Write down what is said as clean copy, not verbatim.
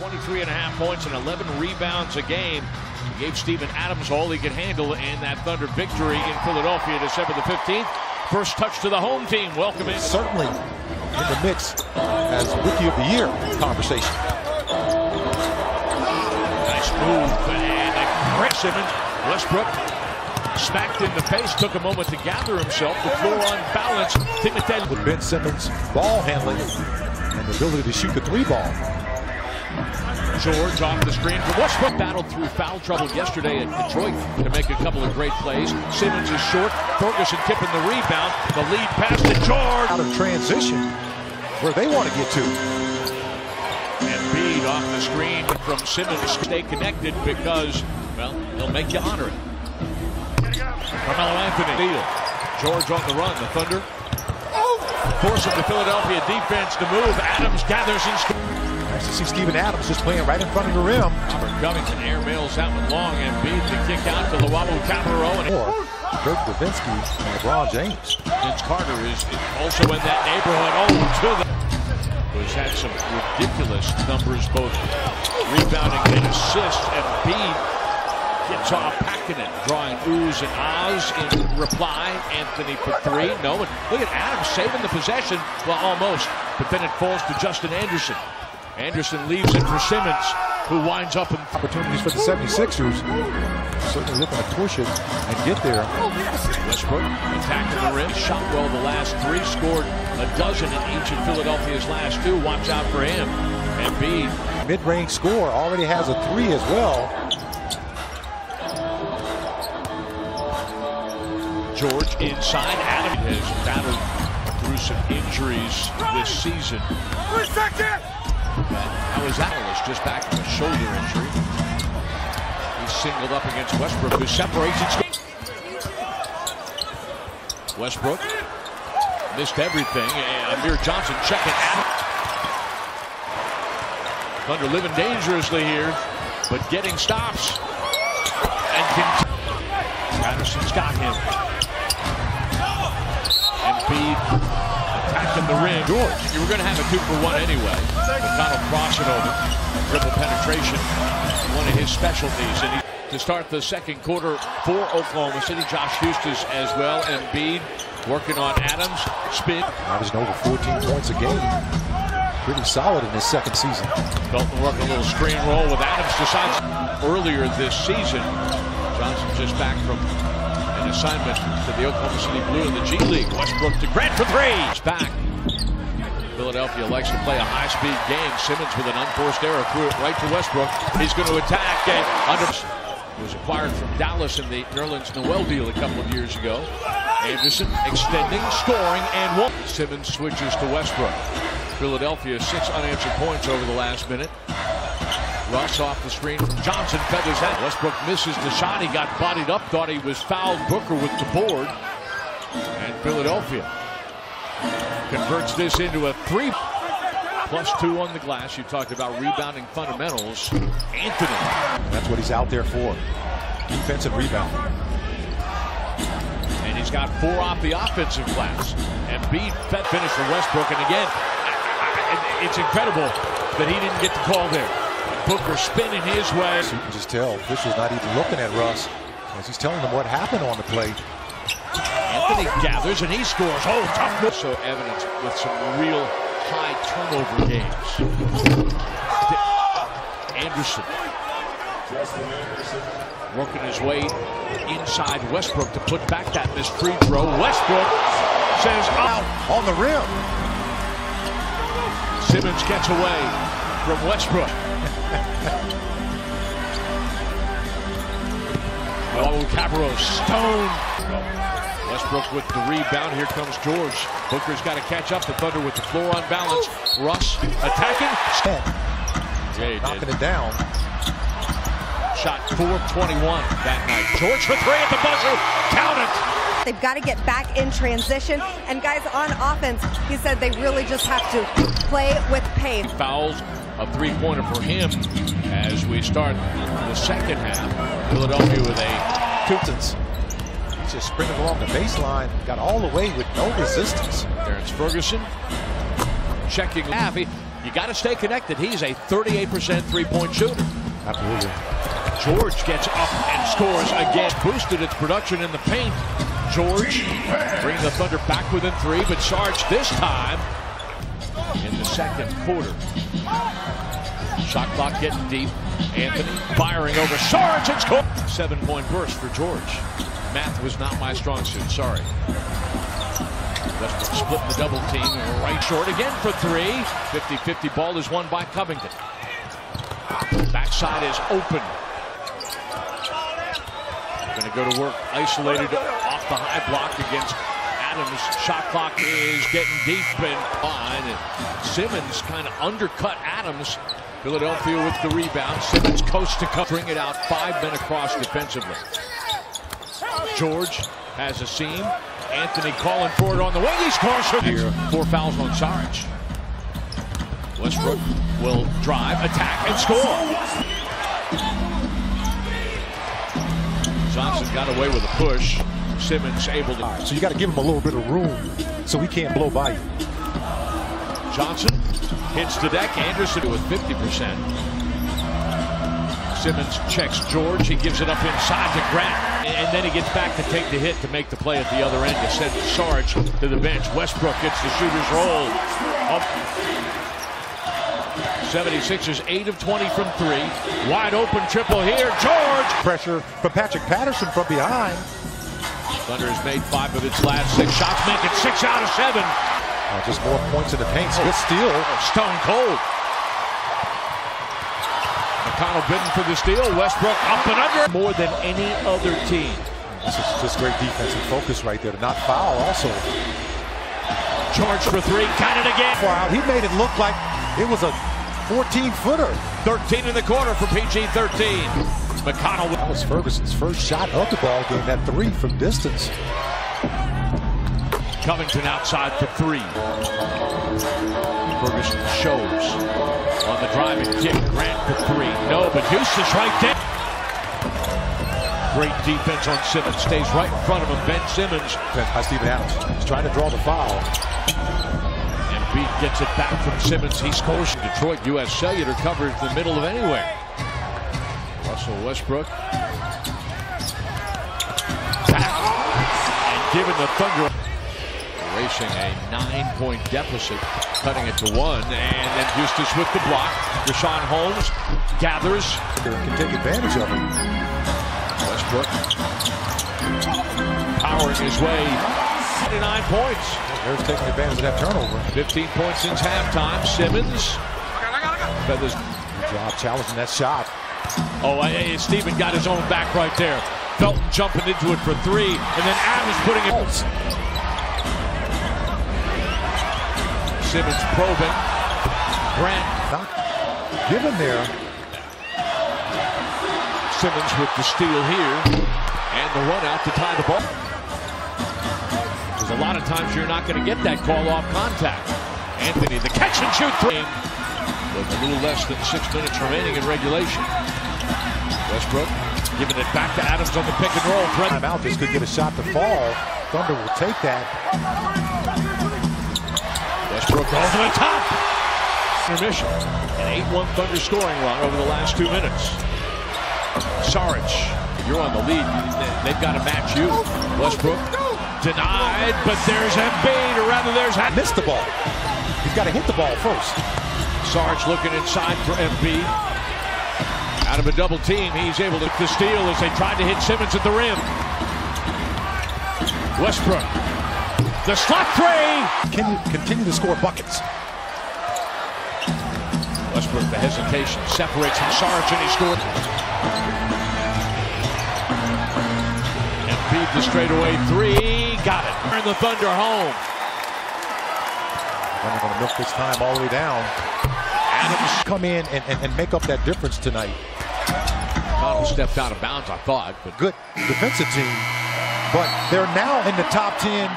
23.5 points and 11 rebounds a game. He gave Steven Adams all he could handle in that Thunder victory in Philadelphia December the 15th. First touch to the home team. Welcome in. Certainly in the mix as Rookie of the Year conversation. Nice move, and Chris Simmons. Westbrook smacked in the face, took a moment to gather himself. The floor on balance. With Ben Simmons' ball handling and the ability to shoot the three ball. George off the screen from Westbrook. Battled through foul trouble yesterday at Detroit to make a couple of great plays. Simmons is short. Ferguson tipping the rebound. The lead pass to George. Out of transition where they want to get to. Embiid off the screen from Simmons. Stay connected because, well, they'll make you honor it. Carmelo Anthony. George on the run. The Thunder forcing the Philadelphia defense to move. Adams gathers and scores. Nice to see Steven Adams just playing right in front of the rim. Covington airmails that one long. Embiid to kick out to Luwawu Cabarrot. Or Dirk Nowitzki and LeBron James. Vince Carter is also in that neighborhood. Oh, to the... Who's had some ridiculous numbers, both rebounding and assists. Embiid gets off packing it, drawing oohs and ahs in reply. Anthony for three. No, and look at Adams saving the possession. Well, almost. But then it falls to Justin Anderson. Anderson leaves it for Simmons, who winds up in opportunities for the 76ers. Certainly looking to push it and get there. Westbrook attacking the rim. Shot well the last three. Scored a dozen in each of Philadelphia's last two. Watch out for him. Embiid. Mid-range score. Already has a three as well. George inside. Adam has battled through some injuries this season. How is Atlas just back from a shoulder injury? He's singled up against Westbrook, who separates it. Westbrook missed everything. And Amir Johnson checking Adams. Thunder living dangerously here, but getting stops. And Patterson's got him. Embiid attacking the rim. George, you were going to have a 2-for-1 anyway. McConnell crossing over. Triple penetration, one of his specialties. And to start the second quarter for Oklahoma City, Josh Huestis as well. Embiid working on Adams. Spin. Averaging over 14 points a game. Pretty solid in his second season. Felton working a little screen roll with Adams. Decides earlier this season. Johnson just back from an assignment to the Oklahoma City Blue in the G League. Westbrook to Grant for three. He's back. Philadelphia likes to play a high-speed game. Simmons with an unforced error threw it right to Westbrook. He's going to attack and was acquired from Dallas in the Nerlens-Noel deal a couple of years ago. Anderson extending, scoring, and one. Simmons switches to Westbrook. Philadelphia 6 unanswered points over the last minute. Russ off the screen from Johnson, feathers that. Westbrook misses the shot. He got bodied up, thought he was fouled. Booker with the board. And Philadelphia converts this into a 3. +2 on the glass. You talked about rebounding fundamentals. Anthony. That's what he's out there for. Defensive rebound. And he's got 4 off the offensive glass. Embiid finish for Westbrook. And again, it's incredible that he didn't get the call there. Booker spinning his way. So you can just tell officials not even looking at Russ as he's telling them what happened on the play. Anthony gathers and he scores. Oh, tough move. So evidence with some real high turnover games. Anderson working his way inside Westbrook to put back that missed free throw. Westbrook says out on the rim. Simmons gets away from Westbrook. Oh, Cabarrot stoned. Westbrook with the rebound. Here comes George. Booker's got to catch up. The Thunder with the floor on balance. Russ attacking. Yeah, knocking it down. Shot 4-21 that night. George for three at the buzzer. Count it. They've got to get back in transition. And guys, on offense, he said they really just have to play with pace. Fouls. A three-pointer for him as we start the second half. Philadelphia with a Tootsons. He's just sprinting along the baseline. Got all the way with no resistance. Terrence Ferguson checking half. You got to stay connected. He's a 38% three-point shooter. Absolutely. George gets up and scores again. Boosted its production in the paint. George bringing the Thunder back within 3, but Sarge this time in the second quarter. Shot clock getting deep. Anthony firing over Sarge and score. 7-point burst for George. Math was not my strong suit, sorry. Westbrook splitting the double team. Right short again for 3. 50-50 ball is won by Covington. Backside is open. Going to go to work isolated off the high block against Adams. Shot clock is getting deep and fine. And Simmons kind of undercut Adams. Philadelphia with the rebound. Simmons coast to coast. Bring it out. 5 men across defensively. George has a seam. Anthony calling for it on the wing. He scores here. 4 fouls on Sarge. Westbrook will drive, attack, and score. Johnson got away with a push. Simmons able to. So you got to give him a little bit of room so he can't blow by you. Johnson hits the deck. Anderson with 50%. Simmons checks George. He gives it up inside to Grant. And then he gets back to take the hit to make the play at the other end to send Sarge to the bench. Westbrook gets the shooter's roll. Up. 76ers 8 of 20 from 3. Wide open triple here. George. Pressure from Patrick Patterson from behind. Thunder has made 5 of its last 6 shots, making 6 out of 7. Just more points in the paint. Good steal. Stone cold. McConnell bidding for the steal. Westbrook up and under. More than any other team. This is just great defensive focus right there to not foul also. George for 3. Got it again. Wow, he made it look like it was a 14-footer. 13 in the corner for PG-13. McConnell. That was Ferguson's first shot of the ball game. That 3 from distance. Covington outside for 3. Ferguson shows on the driving kick. Grant for 3. No, but Houston's right there. Great defense on Simmons. Stays right in front of him. Ben Simmons. By Steven Adams. He's trying to draw the foul. Embiid gets it back from Simmons. He scores. Detroit U.S. Cellular covers the middle of anywhere. Russell Westbrook. Back. And giving the Thunder. Racing a 9-point deficit. Cutting it to 1. And then Eustace with the block. Rashawn Holmes gathers. Can take advantage of it. Westbrook powering his way to 9 points. There's taking advantage of that turnover. 15 points since halftime. Simmons feathers. Good job challenging that shot. Oh, Steven got his own back right there. Felton jumping into it for 3, and then Adams putting it. Simmons probing. Grant not given there. Simmons with the steal here, and the run out to tie the ball. There's a lot of times you're not going to get that call off contact. Anthony, the catch and shoot 3. With a little less than 6 minutes remaining in regulation. Westbrook giving it back to Adams on the pick and roll. Timeout. This could get a shot to fall. Thunder will take that. Westbrook over the top. Intermission. An 8-1 Thunder scoring run over the last 2 minutes. Sarge, you're on the lead. They've got to match you. Westbrook denied, but there's Embiid, or rather there's... Missed the ball. He's got to hit the ball first. Sarge looking inside for Embiid. Out of a double team, he's able to steal as they tried to hit Simmons at the rim. Westbrook. The slot 3. Can you continue to score buckets? Westbrook, the hesitation, separates from Sarge, and he scored. Embiid, the straightaway 3. Got it. Turn the Thunder home. They're going to milk this time all the way down. Adams come in and make up that difference tonight. McConnell stepped out of bounds, I thought. But good defensive team. But they're now in the top 10